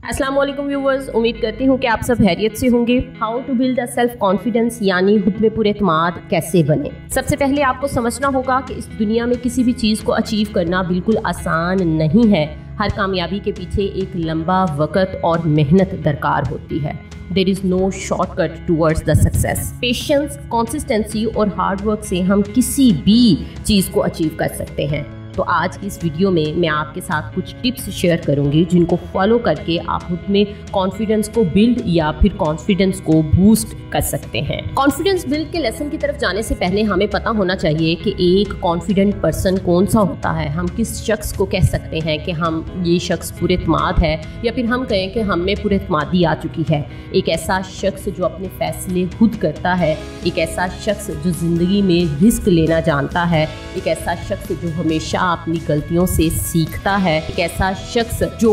अस्सलाम वालेकुम व्यूवर्स, उम्मीद करती हूँ कि आप सब खैरियत से होंगे। How to build a self confidence यानी खुद में पूरे एतमाद कैसे बने। सबसे पहले आपको समझना होगा कि इस दुनिया में किसी भी चीज़ को अचीव करना बिल्कुल आसान नहीं है। हर कामयाबी के पीछे एक लंबा वक्त और मेहनत दरकार होती है। There is no shortcut towards the success. Patience, consistency और हार्ड वर्क से हम किसी भी चीज़ को अचीव कर सकते हैं। तो आज की इस वीडियो में मैं आपके साथ कुछ टिप्स शेयर करूंगी जिनको फॉलो करके आप खुद में कॉन्फिडेंस को बिल्ड या फिर कॉन्फिडेंस को बूस्ट कर सकते हैं। कॉन्फिडेंस बिल्ड के लेसन की तरफ जाने से पहले हमें पता होना चाहिए कि एक कॉन्फिडेंट पर्सन कौन सा होता है। हम किस शख्स को कह सकते हैं कि हम ये शख्स पूरे एतमाद है, या फिर हम कहें कि हम में पूरे एतमादी आ चुकी है। एक ऐसा शख्स जो अपने फैसले खुद करता है, एक ऐसा शख्स जो ज़िंदगी में रिस्क लेना जानता है, एक ऐसा शख्स जो हमेशा अपनी गलतियों से सीखता है, एक ऐसा शख्स जो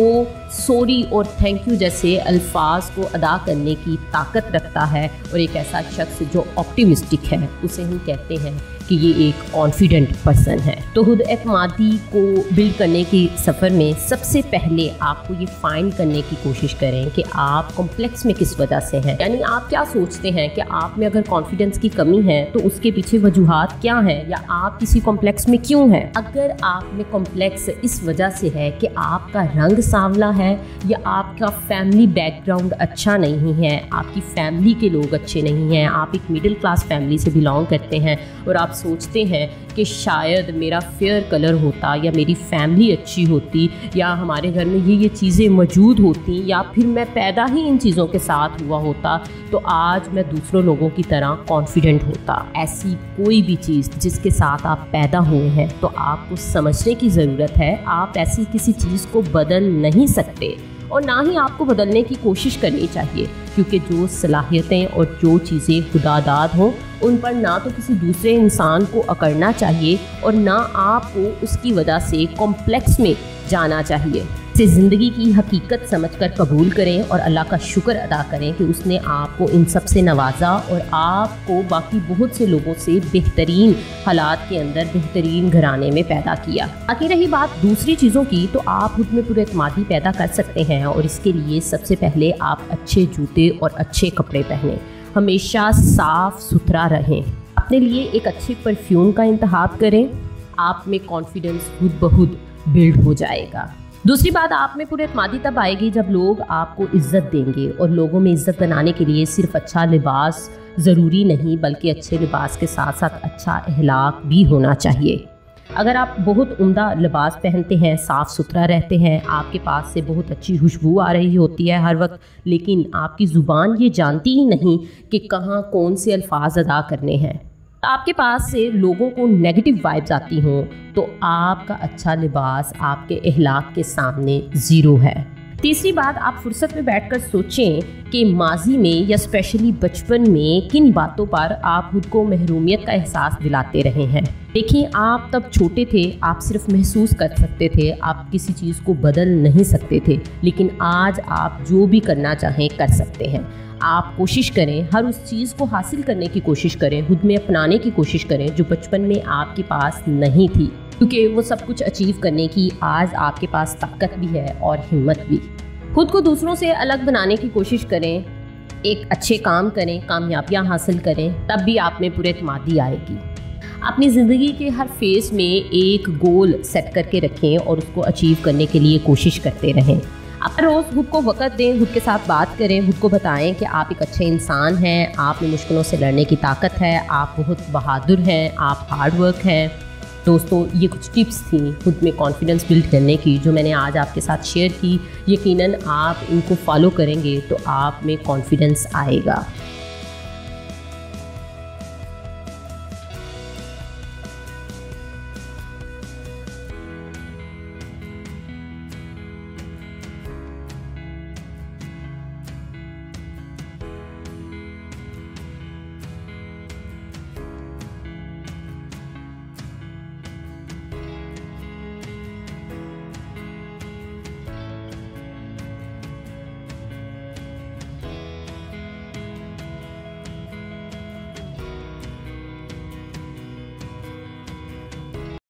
सॉरी और थैंक यू जैसे अल्फाज को अदा करने की ताकत रखता है, और एक ऐसा शख्स जो ऑप्टिमिस्टिक है, उसे हम कहते हैं कि ये एक कॉन्फिडेंट पर्सन है। तो खुद एतमादी को बिल्ड करने की सफ़र में सबसे पहले आपको ये फाइंड करने की कोशिश करें कि आप कॉम्प्लेक्स में किस वजह से हैं। यानी आप क्या सोचते हैं कि आप में अगर कॉन्फिडेंस की कमी है तो उसके पीछे वजूहात क्या हैं, या आप किसी कॉम्प्लेक्स में क्यों हैं। अगर आप में कॉम्प्लेक्स इस वजह से है कि आपका रंग सांवला है, या आपका फैमिली बैकग्राउंड अच्छा नहीं है, आपकी फैमिली के लोग अच्छे नहीं हैं, आप एक मिडिल क्लास फैमिली से बिलोंग करते हैं और आप सोचते हैं कि शायद मेरा फेयर कलर होता, या मेरी फैमिली अच्छी होती, या हमारे घर में ये चीज़ें मौजूद होती, या फिर मैं पैदा ही इन चीज़ों के साथ हुआ होता, तो आज मैं दूसरों लोगों की तरह कॉन्फिडेंट होता। ऐसी कोई भी चीज़ जिसके साथ आप पैदा हुए हैं तो आपको समझने की ज़रूरत है। आप ऐसी किसी चीज़ को बदल नहीं सकते, और ना ही आपको बदलने की कोशिश करनी चाहिए, क्योंकि जो सलाहियतें और जो चीज़ें खुदादाद हों उन पर ना तो किसी दूसरे इंसान को अकड़ना चाहिए, और ना आपको उसकी वजह से कॉम्प्लेक्स में जाना चाहिए। इसे ज़िंदगी की हकीकत समझकर कबूल करें और अल्लाह का शुक्र अदा करें कि उसने आपको इन सब से नवाजा और आपको बाकी बहुत से लोगों से बेहतरीन हालात के अंदर बेहतरीन घराने में पैदा किया। बाकी रही बात दूसरी चीज़ों की, तो आप खुद में पूरे एतमादी पैदा कर सकते हैं, और इसके लिए सबसे पहले आप अच्छे जूते और अच्छे कपड़े पहनें। हमेशा साफ़ सुथरा रहें, अपने लिए एक अच्छे परफ्यूम का इंतखाब करें। आप में कॉन्फिडेंस खुद ब खुद बिल्ड हो जाएगा। दूसरी बात, आप में पूरे एतमादी तब आएगी जब लोग आपको इज़्ज़त देंगे, और लोगों में इज़्ज़त बनाने के लिए सिर्फ अच्छा लिबास ज़रूरी नहीं, बल्कि अच्छे लिबास के साथ साथ अच्छा अखलाक भी होना चाहिए। अगर आप बहुत उम्दा लिबास पहनते हैं, साफ़ सुथरा रहते हैं, आपके पास से बहुत अच्छी खुशबू आ रही होती है हर वक्त, लेकिन आपकी ज़ुबान ये जानती ही नहीं कि कहाँ कौन से अल्फाज अदा करने हैं, आपके पास से लोगों को नेगेटिव वाइब्स आती हों, तो आपका अच्छा लिबास आपके अखलाक के सामने ज़ीरो है। तीसरी बात, आप फुर्सत में बैठकर सोचें कि माजी में या स्पेशली बचपन में किन बातों पर आप खुद को महरूमियत का एहसास दिलाते रहे हैं। देखिए, आप तब छोटे थे, आप सिर्फ महसूस कर सकते थे, आप किसी चीज़ को बदल नहीं सकते थे, लेकिन आज आप जो भी करना चाहें कर सकते हैं। आप कोशिश करें, हर उस चीज़ को हासिल करने की कोशिश करें, खुद में अपनाने की कोशिश करें जो बचपन में आपके पास नहीं थी, क्योंकि वो सब कुछ अचीव करने की आज आपके पास ताकत भी है और हिम्मत भी। खुद को दूसरों से अलग बनाने की कोशिश करें, एक अच्छे काम करें, कामयाबियाँ हासिल करें, तब भी आप में पूरे एतमादी आएगी। अपनी ज़िंदगी के हर फेज़ में एक गोल सेट करके रखें और उसको अचीव करने के लिए कोशिश करते रहें। आप रोज़ खुद को वक़्त दें, खुद के साथ बात करें, खुद को बताएं कि आप एक अच्छे इंसान हैं, आप में मुश्किलों से लड़ने की ताकत है, आप बहुत बहादुर हैं, आप हार्ड वर्क हैं। दोस्तों, ये कुछ टिप्स थी खुद में कॉन्फिडेंस बिल्ड करने की जो मैंने आज आपके साथ शेयर की। यकीनन आप इनको फॉलो करेंगे तो आप में कॉन्फिडेंस आएगा।